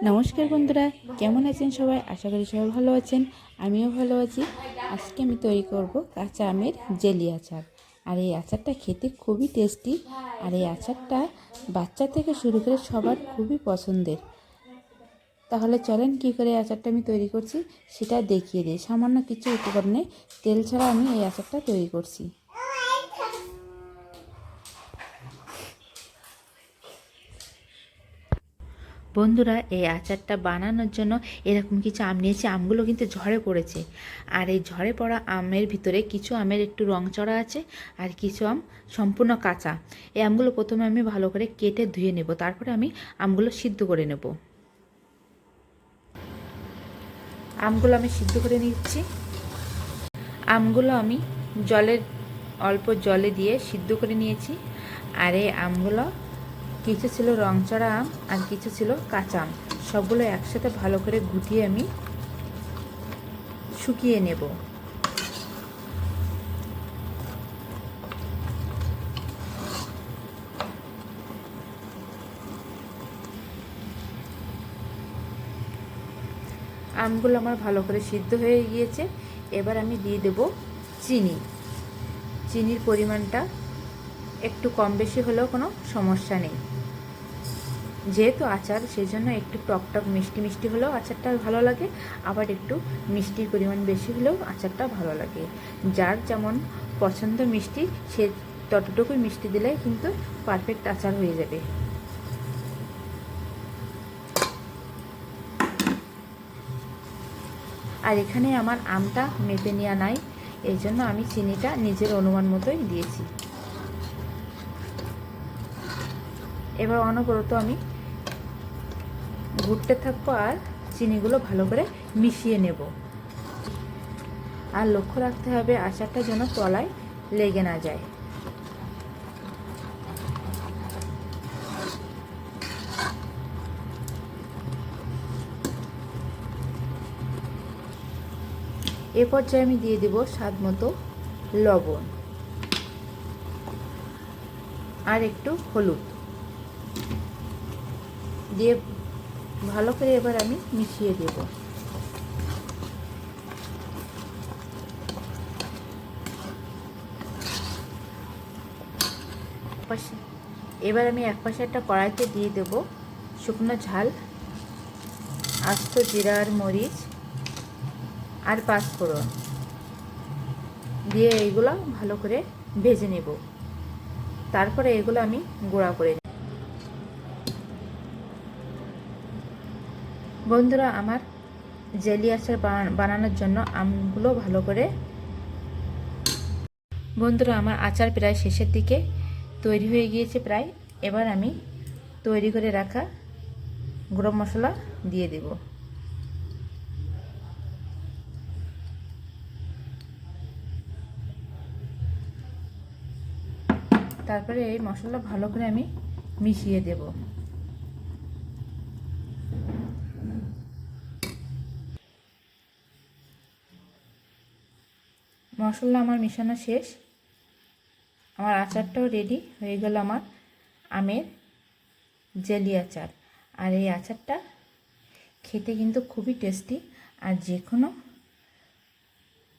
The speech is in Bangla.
নমস্কার বন্ধুরা, কেমন আছেন সবাই? আশা করি সবাই ভালো আছেন। আমিও ভালো আছি। আজকে আমি তৈরি করব কাঁচা আমের জেলি আচার। আর এই আচারটা খেতে খুবই টেস্টি। আর এই আচারটা বাচ্চা থেকে শুরু করে সবার খুবই পছন্দের। তাহলে চলেন কী করে আচারটা আমি তৈরি করছি সেটা দেখিয়ে দিই। সামান্য কিছু উপকরণে তেল ছাড়া আমি এই আচারটা তৈরি করছি। বন্ধুরা, এই আচারটা বানানোর জন্য এরকম কিছু আম নিয়েছি। আমগুলো কিন্তু ঝড়ে পড়েছে। আর এই ঝড়ে পড়া আমের ভিতরে কিছু আমের একটু রং চড়া আছে, আর কিছু আম সম্পূর্ণ কাঁচা। এই আমগুলো প্রথমে আমি ভালো করে কেটে ধুয়ে নেব, তারপরে আমি আমগুলো সিদ্ধ করে নেব। আমগুলো আমি সিদ্ধ করে নিচ্ছি। আমগুলো আমি অল্প জলে দিয়ে সিদ্ধ করে নিয়েছি। আর এই আমগুলো কিছু ছিল রংচড়া আম আর কিছু ছিল কাঁচা আম। সবগুলো একসাথে ভালো করে গুটিয়ে আমি শুকিয়ে নেব। আমগুলো আমার ভালো করে সিদ্ধ হয়ে গিয়েছে। এবার আমি দিয়ে দেব চিনি। চিনির পরিমাণটা একটু কম বেশি হলেও কোনো সমস্যা নেই। যেহেতু আচার, সেই জন্য একটু টক মিষ্টি মিষ্টি হলেও আচারটা ভালো লাগে, আবার একটু মিষ্টির পরিমাণ বেশি হলেও আচারটা ভালো লাগে। যার যেমন পছন্দ মিষ্টি, সে ততটুকুই মিষ্টি দিলে কিন্তু পারফেক্ট আচার হয়ে যাবে। আর এখানে আমার আমটা মেপে নেওয়া নাই, এই জন্য আমি চিনিটা নিজের অনুমান মতোই দিয়েছি। এবার অনবরত আমি ঘুরতে থাকবো আর চিনিগুলো ভালো করে মিশিয়ে নেব। আর লক্ষ্য রাখতে হবে আচারটা যেন তলায় লেগে না যায়। এ পর্যায়ে আমি দিয়ে দেব স্বাদ মতো লবণ আর একটু হলুদ দিয়ে ভালো করে এবার আমি মিশিয়ে দেব। এবার আমি একপাশে একটা কড়াইতে দিয়ে দেব শুকনো ঝাল, আস্ত জিরা আর মরিচ আর পাঁচফোড়ন দিয়ে এইগুলো ভালো করে ভেজে নেব। তারপরে এগুলো আমি গুঁড়া করে নেব। বন্ধুরা, আমার জেলি আচার বানানোর জন্য আমগুলো ভালো করে আমার আচার প্রায় শেষের দিকে তৈরি হয়ে গিয়েছে প্রায়। এবার আমি তৈরি করে রাখা গুঁড়ো মশলা দিয়ে দেব। তারপরে এই মশলা ভালো করে আমি মিশিয়ে দেব। মশলা আমার মিশানো শেষ। আমার আচারটাও রেডি হয়ে গেল, আমার আমের জেলি আচার। আর এই আচারটা খেতে কিন্তু খুবই টেস্টি। আর যে কোনো